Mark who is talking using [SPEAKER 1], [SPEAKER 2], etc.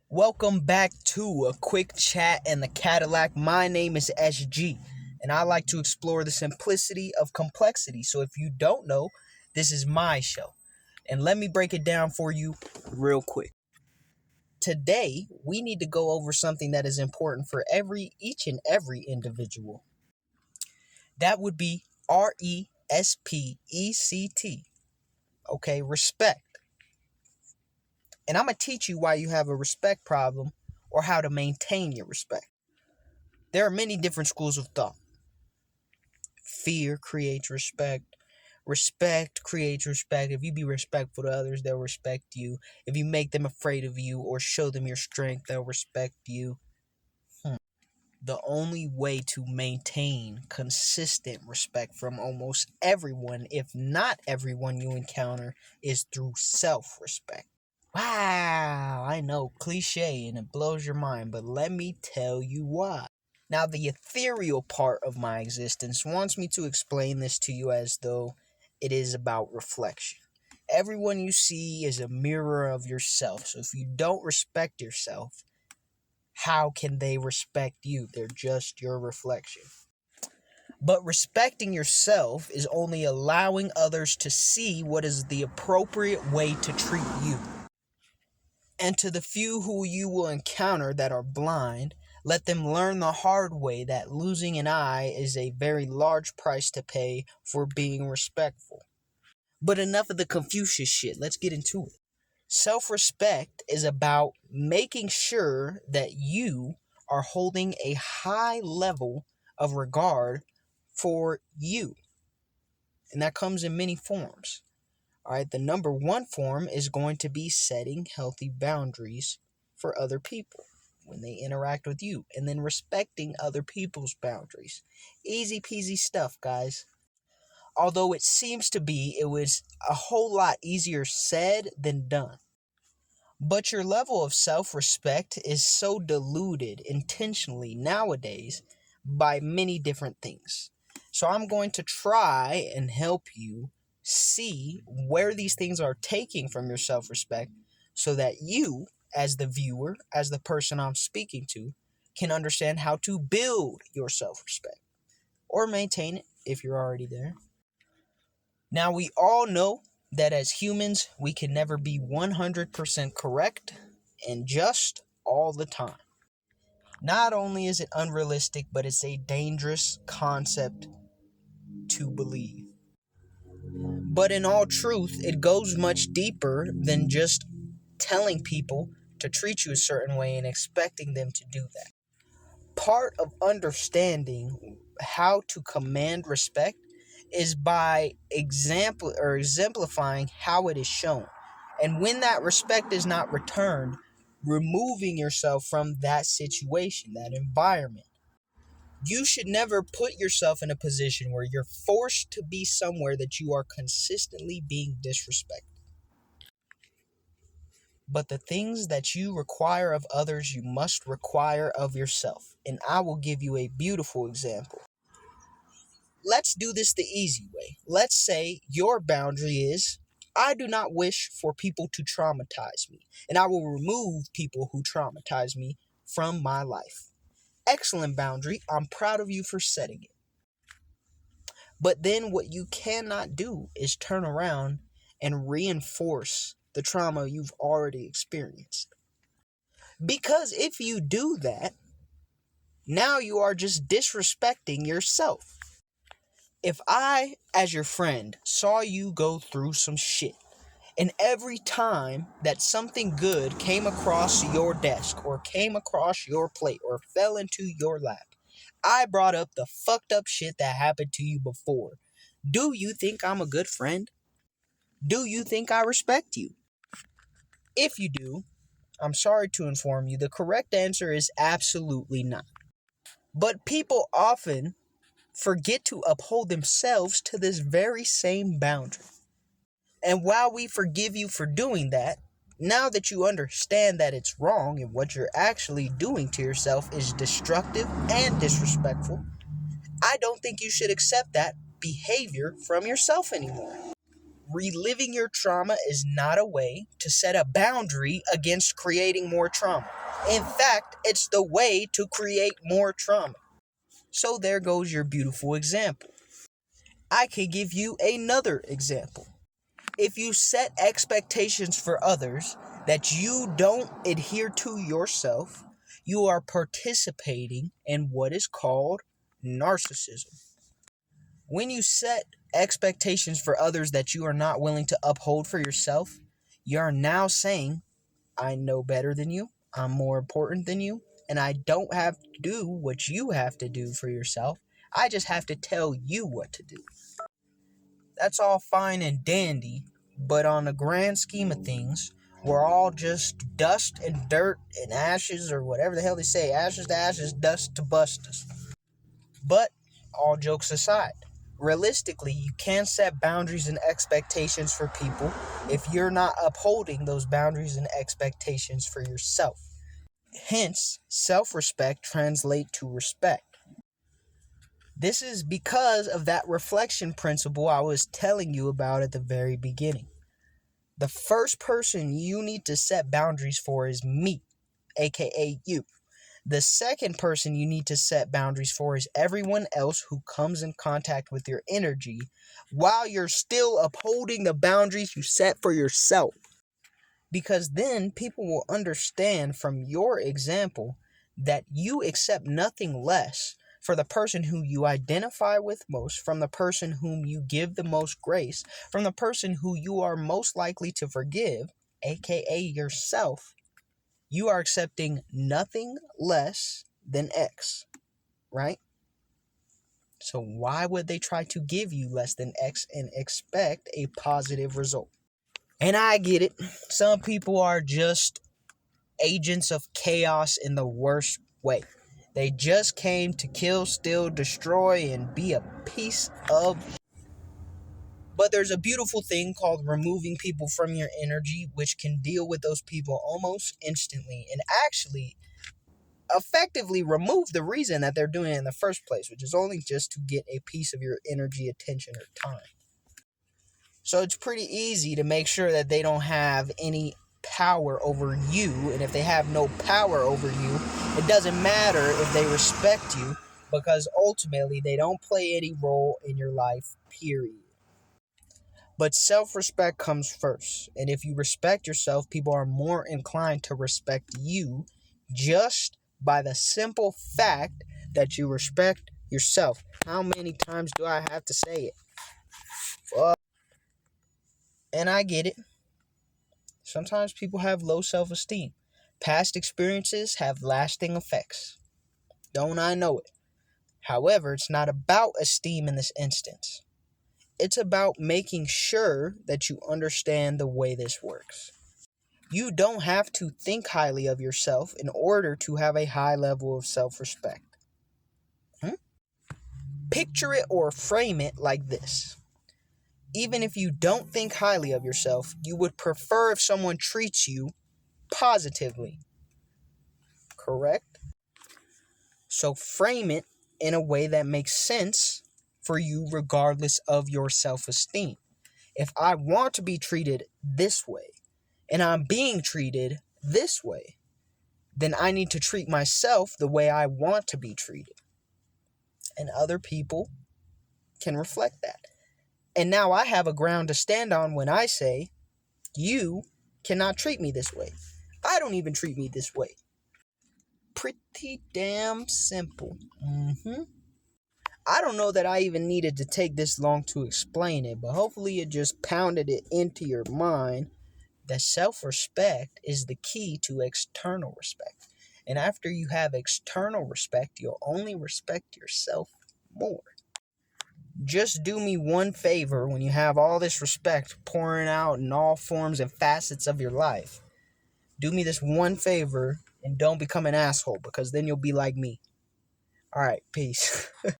[SPEAKER 1] Welcome back to a quick chat in the Cadillac. My name is SG, and I like to explore the simplicity of complexity. So if you don't know, this is my show. And let me break it down for you real quick. Today, we need to go over something that is important for each and every individual. That would be RESPECT. Okay, respect. And I'm going to teach you why you have a respect problem or how to maintain your respect. There are many different schools of thought. Fear creates respect. Respect creates respect. If you be respectful to others, they'll respect you. If you make them afraid of you or show them your strength, they'll respect you. The only way to maintain consistent respect from almost everyone, if not everyone you encounter, is through self-respect. Wow, I know, cliche, and it blows your mind, but let me tell you why. Now, the ethereal part of my existence wants me to explain this to you as though it is about reflection. Everyone you see is a mirror of yourself, so if you don't respect yourself, how can they respect you? They're just your reflection. But respecting yourself is only allowing others to see what is the appropriate way to treat you. And to the few who you will encounter that are blind, let them learn the hard way that losing an eye is a very large price to pay for being respectful. But enough of the Confucius shit. Let's get into it. Self-respect is about making sure that you are holding a high level of regard for you. And that comes in many forms. All right, the number one form is going to be setting healthy boundaries for other people when they interact with you, and then respecting other people's boundaries. Easy peasy stuff, guys. Although it was a whole lot easier said than done. But your level of self-respect is so diluted intentionally nowadays by many different things. So I'm going to try and help you see where these things are taking from your self-respect so that you, as the viewer, as the person I'm speaking to, can understand how to build your self-respect or maintain it if you're already there. Now, we all know that as humans, we can never be 100% correct and just all the time. Not only is it unrealistic, but it's a dangerous concept to believe. But in all truth, it goes much deeper than just telling people to treat you a certain way and expecting them to do that. Part of understanding how to command respect is by exemplifying how it is shown. And when that respect is not returned, removing yourself from that situation, that environment. You should never put yourself in a position where you're forced to be somewhere that you are consistently being disrespected. But the things that you require of others, you must require of yourself. And I will give you a beautiful example. Let's do this the easy way. Let's say your boundary is, I do not wish for people to traumatize me, and I will remove people who traumatize me from my life. Excellent boundary. I'm proud of you for setting it. But then what you cannot do is turn around and reinforce the trauma you've already experienced. Because if you do that, now you are just disrespecting yourself. If I, as your friend, saw you go through some shit, and every time that something good came across your desk or came across your plate or fell into your lap, I brought up the fucked up shit that happened to you before, do you think I'm a good friend? Do you think I respect you? If you do, I'm sorry to inform you, the correct answer is absolutely not. But people often forget to uphold themselves to this very same boundary. And while we forgive you for doing that, now that you understand that it's wrong and what you're actually doing to yourself is destructive and disrespectful, I don't think you should accept that behavior from yourself anymore. reliving your trauma is not a way to set a boundary against creating more trauma. In fact, it's the way to create more trauma. So there goes your beautiful example. I could give you another example. If you set expectations for others that you don't adhere to yourself, you are participating in what is called narcissism. When you set expectations for others that you are not willing to uphold for yourself, you're now saying, I know better than you, I'm more important than you, and I don't have to do what you have to do for yourself. I just have to tell you what to do. That's all fine and dandy, but on the grand scheme of things, we're all just dust and dirt and ashes, or whatever the hell they say, ashes to ashes, dust to bust us. But all jokes aside, realistically, you can't set boundaries and expectations for people if you're not upholding those boundaries and expectations for yourself. Hence, self-respect translates to respect. This is because of that reflection principle I was telling you about at the very beginning. The first person you need to set boundaries for is me, aka you. The second person you need to set boundaries for is everyone else who comes in contact with your energy while you're still upholding the boundaries you set for yourself. Because then people will understand from your example that you accept nothing less for the person who you identify with most, from the person whom you give the most grace, from the person who you are most likely to forgive, aka yourself. You are accepting nothing less than X, right? So why would they try to give you less than X and expect a positive result? And I get it. Some people are just agents of chaos in the worst way. They just came to kill, steal, destroy, and be a piece of. But there's a beautiful thing called removing people from your energy, which can deal with those people almost instantly and actually effectively remove the reason that they're doing it in the first place, which is only just to get a piece of your energy, attention, or time. So it's pretty easy to make sure that they don't have any power over you, and if they have no power over you, it doesn't matter if they respect you, because ultimately they don't play any role in your life, period. But self-respect comes first, and if you respect yourself, people are more inclined to respect you just by the simple fact that you respect yourself. How many times do I have to say it? Fuck. And I get it. Sometimes people have low self-esteem. Past experiences have lasting effects. Don't I know it? However, it's not about esteem in this instance. It's about making sure that you understand the way this works. You don't have to think highly of yourself in order to have a high level of self-respect. Picture it or frame it like this. Even if you don't think highly of yourself, you would prefer if someone treats you positively. Correct? So frame it in a way that makes sense for you regardless of your self-esteem. If I want to be treated this way, and I'm being treated this way, then I need to treat myself the way I want to be treated. And other people can reflect that. And now I have a ground to stand on when I say, you cannot treat me this way. I don't even treat me this way. Pretty damn simple. I don't know that I even needed to take this long to explain it, but hopefully it just pounded it into your mind that self-respect is the key to external respect. And after you have external respect, you'll only respect yourself more. Just do me one favor when you have all this respect pouring out in all forms and facets of your life. Do me this one favor and don't become an asshole, because then you'll be like me. All right, peace.